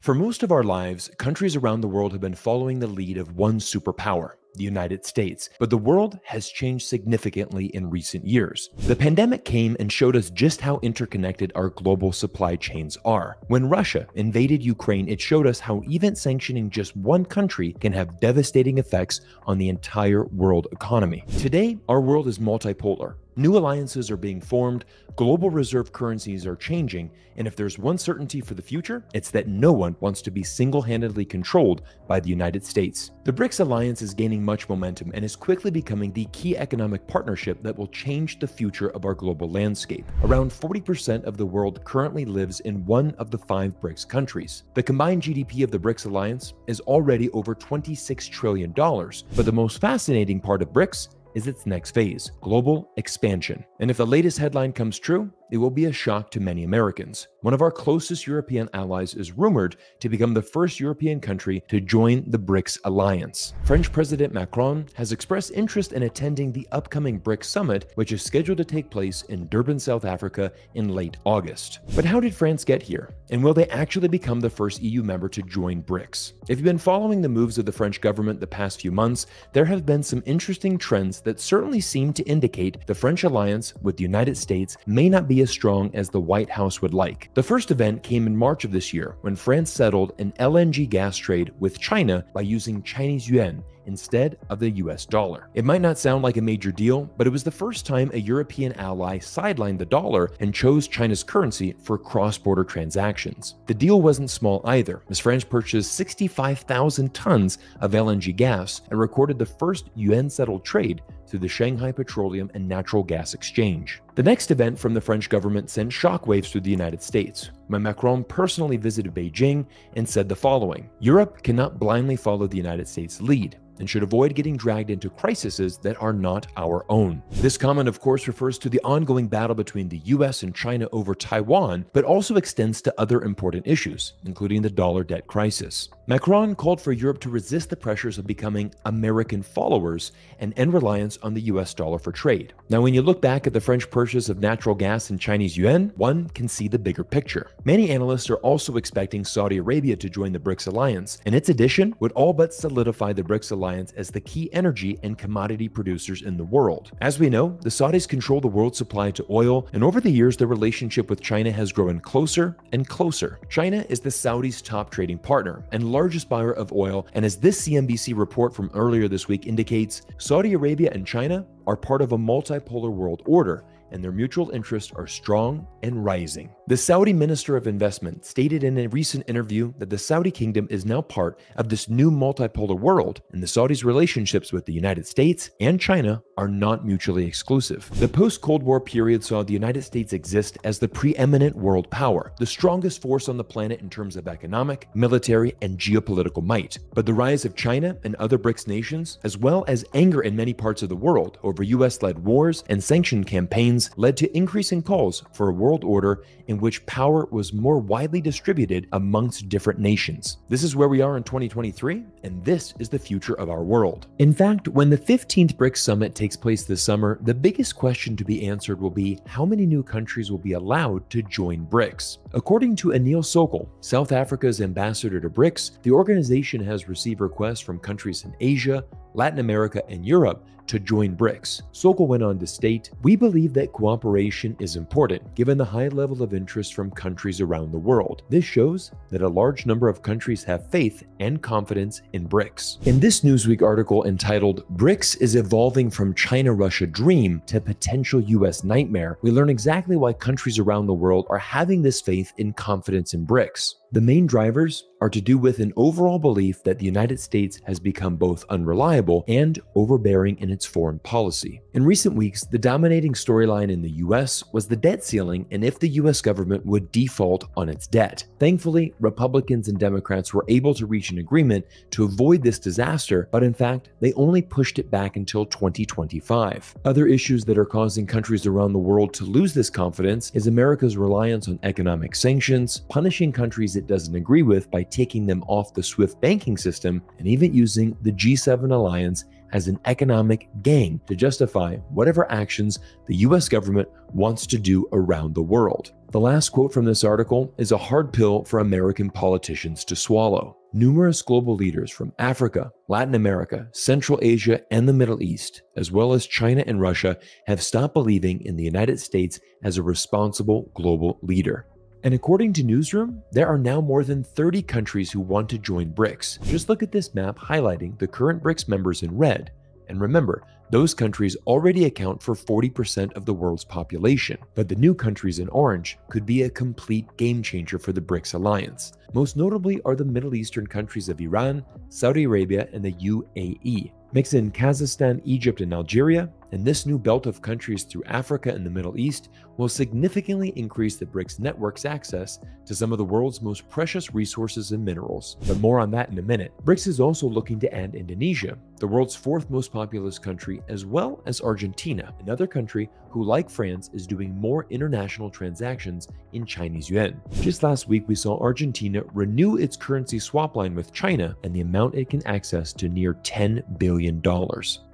For most of our lives, countries around the world have been following the lead of one superpower, the United States, but the world has changed significantly in recent years. The pandemic came and showed us just how interconnected our global supply chains are. When Russia invaded Ukraine, it showed us how even sanctioning just one country can have devastating effects on the entire world economy. Today, our world is multipolar. New alliances are being formed, global reserve currencies are changing, and if there's one certainty for the future, it's that no one wants to be single-handedly controlled by the United States. The BRICS alliance is gaining much momentum and is quickly becoming the key economic partnership that will change the future of our global landscape. Around 40% of the world currently lives in one of the 5 BRICS countries. The combined GDP of the BRICS alliance is already over $26 trillion, but the most fascinating part of BRICS is its next phase, global expansion. And if the latest headline comes true, it will be a shock to many Americans. One of our closest European allies is rumored to become the first European country to join the BRICS alliance. French President Macron has expressed interest in attending the upcoming BRICS summit, which is scheduled to take place in Durban, South Africa in late August. But how did France get here? And will they actually become the first EU member to join BRICS? If you've been following the moves of the French government the past few months, there have been some interesting trends that certainly seem to indicate the French alliance with the United States may not be as strong as the White House would like. The first event came in March of this year when France settled an LNG gas trade with China by using Chinese yuan instead of the US dollar. It might not sound like a major deal, but it was the first time a European ally sidelined the dollar and chose China's currency for cross-border transactions. The deal wasn't small either, as France purchased 65,000 tons of LNG gas and recorded the first yuan-settled trade through the Shanghai Petroleum and Natural Gas Exchange. The next event from the French government sent shockwaves through the United States, when Macron personally visited Beijing and said the following: "Europe cannot blindly follow the United States' lead and should avoid getting dragged into crises that are not our own." This comment, of course, refers to the ongoing battle between the US and China over Taiwan, but also extends to other important issues, including the dollar debt crisis. Macron called for Europe to resist the pressures of becoming American followers and end reliance on the US dollar for trade. Now, when you look back at the French purchase of natural gas in Chinese yuan, one can see the bigger picture. Many analysts are also expecting Saudi Arabia to join the BRICS alliance, and its addition would all but solidify the BRICS alliance as the key energy and commodity producers in the world. As we know, the Saudis control the world's supply to oil, and over the years, their relationship with China has grown closer and closer. China is the Saudis' top trading partner and largest buyer of oil, and as this CNBC report from earlier this week indicates, Saudi Arabia and China are part of a multipolar world order, and their mutual interests are strong and rising. The Saudi Minister of Investment stated in a recent interview that the Saudi kingdom is now part of this new multipolar world, and the Saudis' relationships with the United States and China are not mutually exclusive. The post-Cold War period saw the United States exist as the preeminent world power, the strongest force on the planet in terms of economic, military, and geopolitical might. But the rise of China and other BRICS nations, as well as anger in many parts of the world over US-led wars and sanction campaigns, led to increasing calls for a world order in which power was more widely distributed amongst different nations. This is where we are in 2023, and this is the future of our world. In fact, when the 15th BRICS Summit takes place this summer, the biggest question to be answered will be how many new countries will be allowed to join BRICS. According to Anil Sokol, South Africa's ambassador to BRICS, the organization has received requests from countries in Asia, Latin America, and Europe to join BRICS. Sokol went on to state, "We believe that cooperation is important, given the high level of interest from countries around the world. This shows that a large number of countries have faith and confidence in BRICS." In this Newsweek article entitled, "BRICS is evolving from China-Russia dream to potential US nightmare," we learn exactly why countries around the world are having this faith and confidence in BRICS. The main drivers are to do with an overall belief that the United States has become both unreliable and overbearing in its foreign policy. In recent weeks, the dominating storyline in the US was the debt ceiling and if the US government would default on its debt. Thankfully, Republicans and Democrats were able to reach an agreement to avoid this disaster, but in fact, they only pushed it back until 2025. Other issues that are causing countries around the world to lose this confidence is America's reliance on economic sanctions, punishing countries it doesn't agree with by taking them off the SWIFT banking system, and even using the G7 alliance as an economic gang to justify whatever actions the US government wants to do around the world. The last quote from this article is a hard pill for American politicians to swallow. Numerous global leaders from Africa, Latin America, Central Asia, and the Middle East, as well as China and Russia, have stopped believing in the United States as a responsible global leader. And according to Newsroom, there are now more than 30 countries who want to join BRICS. Just look at this map highlighting the current BRICS members in red. And remember, those countries already account for 40% of the world's population. But the new countries in orange could be a complete game changer for the BRICS alliance. Most notably are the Middle Eastern countries of Iran, Saudi Arabia, and the UAE. Mix in Kazakhstan, Egypt, and Algeria, and this new belt of countries through Africa and the Middle East will significantly increase the BRICS network's access to some of the world's most precious resources and minerals. But more on that in a minute. BRICS is also looking to add Indonesia, the world's fourth most populous country, as well as Argentina, another country who, like France, is doing more international transactions in Chinese yuan. Just last week, we saw Argentina renew its currency swap line with China and the amount it can access to near $10 billion.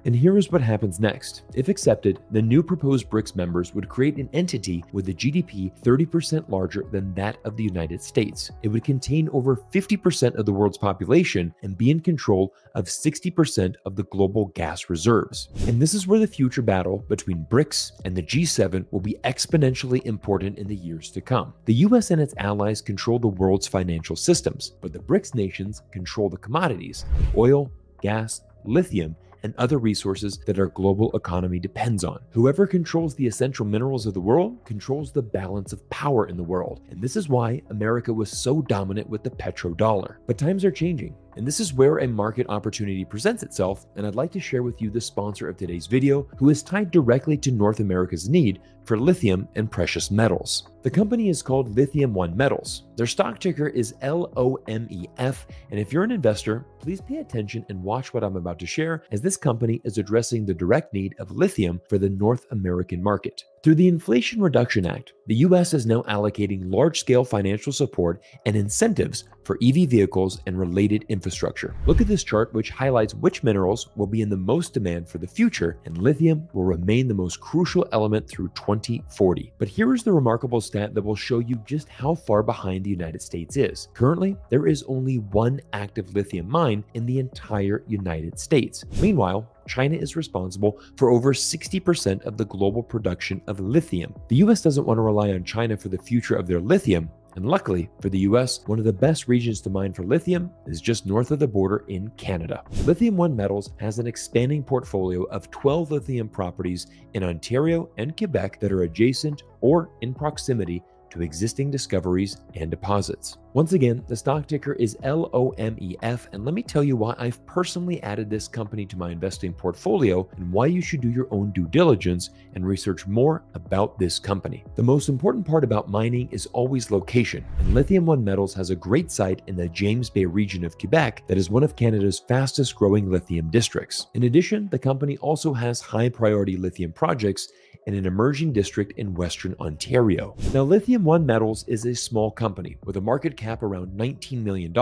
And here is what happens next. If accepted, the new proposed BRICS members would create an entity with a GDP 30% larger than that of the United States. It would contain over 50% of the world's population and be in control of 60% of the global gas reserves. And this is where the future battle between BRICS and the G7 will be exponentially important in the years to come. The US and its allies control the world's financial systems, but the BRICS nations control the commodities, oil, gas, lithium, and other resources that our global economy depends on. Whoever controls the essential minerals of the world controls the balance of power in the world. And this is why America was so dominant with the petrodollar. But times are changing, and this is where a market opportunity presents itself, and I'd like to share with you the sponsor of today's video, who is tied directly to North America's need for lithium and precious metals. The company is called Lithium Metals. Their stock ticker is LOMEF, and if you're an investor, please pay attention and watch what I'm about to share, as this company is addressing the direct need of lithium for the North American market. Through the Inflation Reduction Act, the US is now allocating large-scale financial support and incentives for EV vehicles and related infrastructure. Look at this chart, which highlights which minerals will be in the most demand for the future, and lithium will remain the most crucial element through 2040. But here is the remarkable stat that will show you just how far behind the United States is. Currently, there is only one active lithium mine in the entire United States. Meanwhile, China is responsible for over 60% of the global production of lithium. The US doesn't want to rely on China for the future of their lithium, and luckily for the US, one of the best regions to mine for lithium is just north of the border in Canada. Lithium Metals has an expanding portfolio of 12 lithium properties in Ontario and Quebec that are adjacent or in proximity to existing discoveries and deposits. Once again, the stock ticker is LOMEF, and let me tell you why I've personally added this company to my investing portfolio and why you should do your own due diligence and research more about this company. The most important part about mining is always location, and Lithium Metals has a great site in the James Bay region of Quebec that is one of Canada's fastest growing lithium districts. In addition, the company also has high priority lithium projects in an emerging district in Western Ontario. Now, Lithium Metals is a small company with a market cap around $19 million,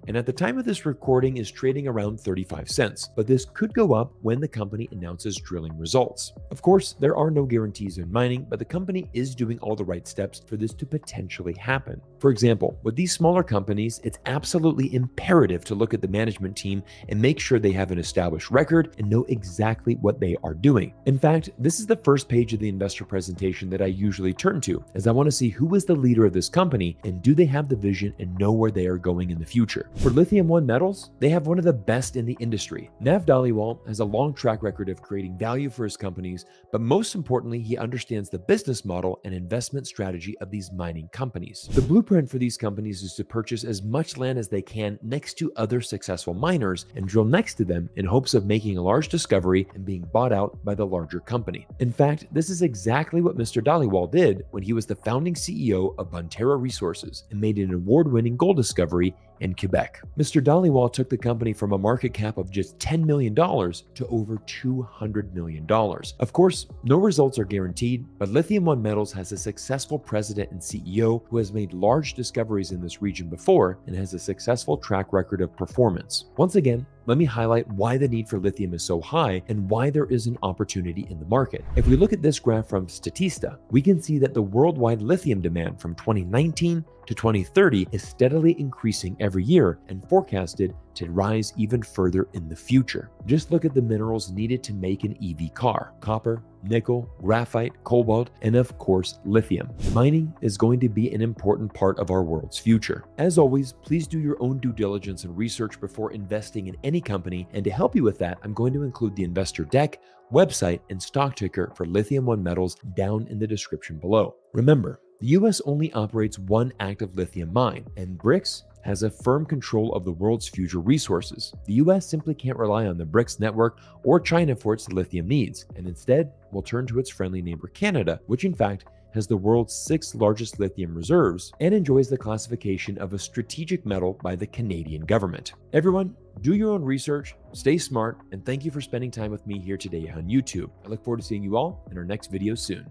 and at the time of this recording is trading around 35 cents, but this could go up when the company announces drilling results. Of course, there are no guarantees in mining, but the company is doing all the right steps for this to potentially happen. For example, with these smaller companies, it's absolutely imperative to look at the management team and make sure they have an established record and know exactly what they are doing. In fact, this is the first page of the investor presentation that I usually turn to, as I want to see who is the leader of this company and do they have the vision and know where they are going in the future. For Lithium Metals, they have one of the best in the industry. Nav Dhaliwal has a long track record of creating value for his companies, but most importantly, he understands the business model and investment strategy of these mining companies. The blueprint for these companies is to purchase as much land as they can next to other successful miners and drill next to them in hopes of making a large discovery and being bought out by the larger company. In fact, this is exactly what Mr. Dhaliwal did when he was the founding CEO of Bonterra Resources and made an award-winning gold discovery in Quebec. Mr. Dhaliwal took the company from a market cap of just $10 million to over $200 million. Of course, no results are guaranteed, but Lithium Metals has a successful president and CEO who has made large discoveries in this region before and has a successful track record of performance. Once again, let me highlight why the need for lithium is so high and why there is an opportunity in the market. If we look at this graph from Statista, we can see that the worldwide lithium demand from 2019 to 2030 is steadily increasing every year and forecasted to rise even further in the future. Just look at the minerals needed to make an EV car: copper, nickel, graphite, cobalt, and of course, lithium. Mining is going to be an important part of our world's future. As always, please do your own due diligence and research before investing in any company. And to help you with that, I'm going to include the investor deck, website, and stock ticker for Lithium One Metals down in the description below. Remember, the US only operates one active lithium mine, and BRICS has a firm control of the world's future resources. The US simply can't rely on the BRICS network or China for its lithium needs, and instead will turn to its friendly neighbor Canada, which in fact has the world's 6th largest lithium reserves and enjoys the classification of a strategic metal by the Canadian government. Everyone, do your own research, stay smart, and thank you for spending time with me here today on YouTube. I look forward to seeing you all in our next video soon.